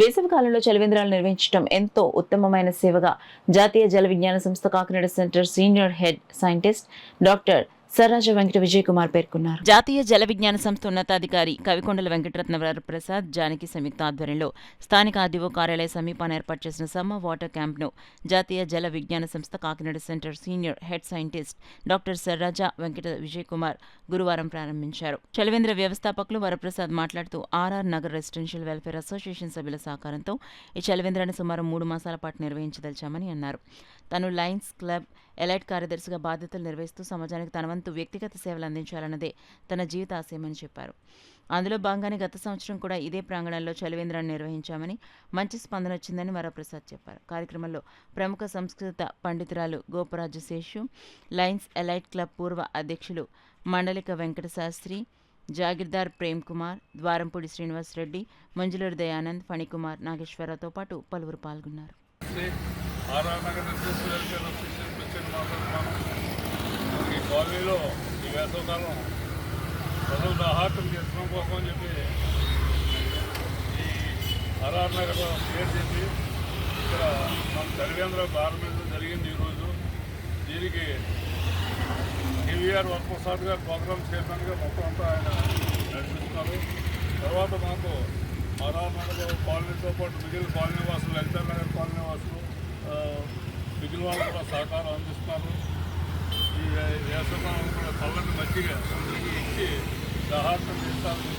వేసవికాలంలో చలివేంద్రాలు నిర్వహించడం ఎంతో ఉత్తమమైన సేవగా జాతీయ జల విజ్ఞాన సంస్థ Kakinada centre senior head scientist doctor Sarraja Venkata Vijay Kumar పేర్కొన్నారు. జాతీయ జల విజ్ఞాన సంస్థ ఉన్నతాధికారి కవికొండల వెంకటరత్న ప్రసాద్ జానకి సంయుక్త ఆధ్వర్యంలో స్థానిక ఆర్డీఓ కార్యాలయ సమీపాన ఏర్పాటు చేసిన సమ్మర్ వాటర్ క్యాంప్ను జాతీయ జల విజ్ఞాన సంస్థ Kakinada centre senior head scientist doctor Sarraja Venkata Vijay Kumar గురువారం ప్రారంభించారు. చలివేంద్ర వ్యవస్థాపకులు వరప్రసాద్ మాట్లాడుతూ RR Nagar residential welfare association సభ్యుల సహకారంతో ఈ చలివేంద్రాన్ని సుమారు 3 మాసాల పాటు నిర్వహించదలిచామని అన్నారు. తను లయన్స్ క్లబ్ ఎలైట్ కార్యదర్శిగా బాధ్యతలు నిర్వహిస్తూ సమాజానికి తన వంతు వ్యక్తిగత సేవలు అందించాలన్నదే తన జీవిత ఆశయమని చెప్పారు. అందులో భాగంగానే గత సంవత్సరం కూడా ఇదే ప్రాంగణంలో చలివేంద్రాన్ని నిర్వహించామని మంచి స్పందన వచ్చిందని వరప్రసాద్ చెప్పారు. కార్యక్రమంలో ప్రముఖ సంస్కృత పండితురాలు Goparaju Seshu, Lions Elite Club పూర్వ అధ్యక్షులు మండలిక వెంకట శాస్త్రి, జాగిర్దార్ ప్రేమ్ కుమార్, ద్వారంపూడి శ్రీనివాస్ రెడ్డి, మంజులూరు దయానంద్, ఫణికుమార్, నాగేశ్వరరావుతో పాటు పలువురు పాల్గొన్నారు. ఈ కాలనీలో ఈ వేసవకాలం ప్రజలు దాహార్తం తీర్చడం కోసం అని చెప్పి ఈ ఆర్ఆర్ నగర్ క్లియర్ చేసి ఇక్కడ మన చలివేంద్ర ప్రారంభించడం జరిగింది. ఈరోజు దీనికి కేవీఆర్ వరప్రసాద్ గారు ప్రోగ్రామ్ చైర్మన్గా మొత్తం అంతా ఆయన నడిపిస్తున్నారు. తర్వాత మాకు ఆర్ఆర్ నగర్ కాలనీతో పాటు మిగిలిన కాలనీ వాసులు, లలితా నగర్ కాలనీ వాసులు, మిగిలిన వాళ్ళు కూడా సహకారం అందిస్తున్నారు. ఈ వేసవకాలం కూడా చల్లని మజ్జిగ ఇచ్చి దాహార్తం తీర్చాలని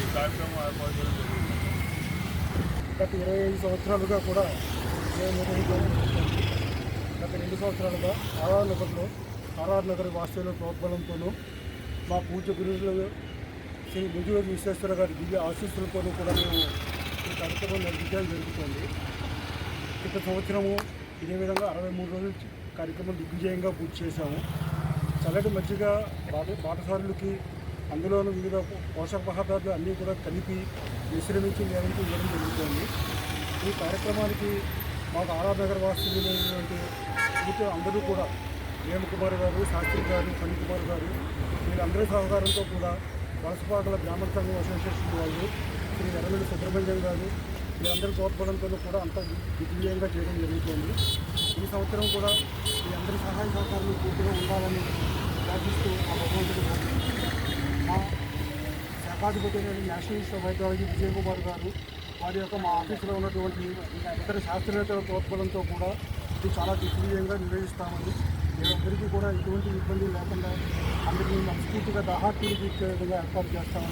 ఈ కార్యక్రమం ఏర్పాటు చేయడం జరిగింది. గత 25 సంవత్సరాలుగా కూడా మేము నిర్వహించాలని గత 2 సంవత్సరాలుగా ఆర్ఆర్ నగర్ వాస్తవుల ప్రోద్బలంతోనూ మా పూజ గురువులు శ్రీ ముజువేది విశ్వేశ్వర గారి దివ్య ఆశీస్సులతోనూ కూడా మేము ఈ కార్యక్రమం నిర్వహించడం జరుగుతుంది. గత సంవత్సరము ఇదే విధంగా 63 రోజులు కార్యక్రమం దిగ్విజయంగా పూర్తి చేశాము. చల్లటి మజ్జిగ బాటసారులకి అందులోనూ వివిధ పోషక పదార్థాలు అన్నీ కూడా కలిపి విశ్రమించి నిరంతరం ఇవ్వడం జరుగుతుంది. ఈ కార్యక్రమానికి మాకు ఆర్ఆర్ నగర్ వాస్తవ్యులైనటువంటి పూర్తి అందరూ కూడా వేమకుమార్ గారు, శాస్త్రి గారు, ఫణికుమార్ గారు వీరందరి సహకారంతో కూడా వలసపాటల బ్రాహ్మణ సంఘం అసోసియేషన్ వాళ్ళు, శ్రీ ఎర్రమిల్లి సుబ్రహ్మణ్యం గారు వీరందరి తోడ్పడంతో కూడా అంత దిగ్విజయంగా చేయడం జరుగుతుంది. ఈ సంవత్సరం కూడా మీ అందరి సహాయ సహకారాలు పూర్తిగా ఉండాలని ప్రార్థిస్తూ ఆ భగవంతుడు మా శాఖాధిపతి nationalist of hydrology Vijay Kumar garu వారి యొక్క మా ఆఫీసులో ఉన్నటువంటి ఇతర శాస్త్రవేత్తల తోడ్పడంతో కూడా ఇది చాలా దిగ్విజయంగా నిర్వహిస్తామని మేమందరికీ కూడా ఎటువంటి ఇబ్బంది లేకుండా అందరికీ మనస్ఫూర్తిగా దాహార్తులు తీర్చే విధంగా ఏర్పాటు చేస్తామని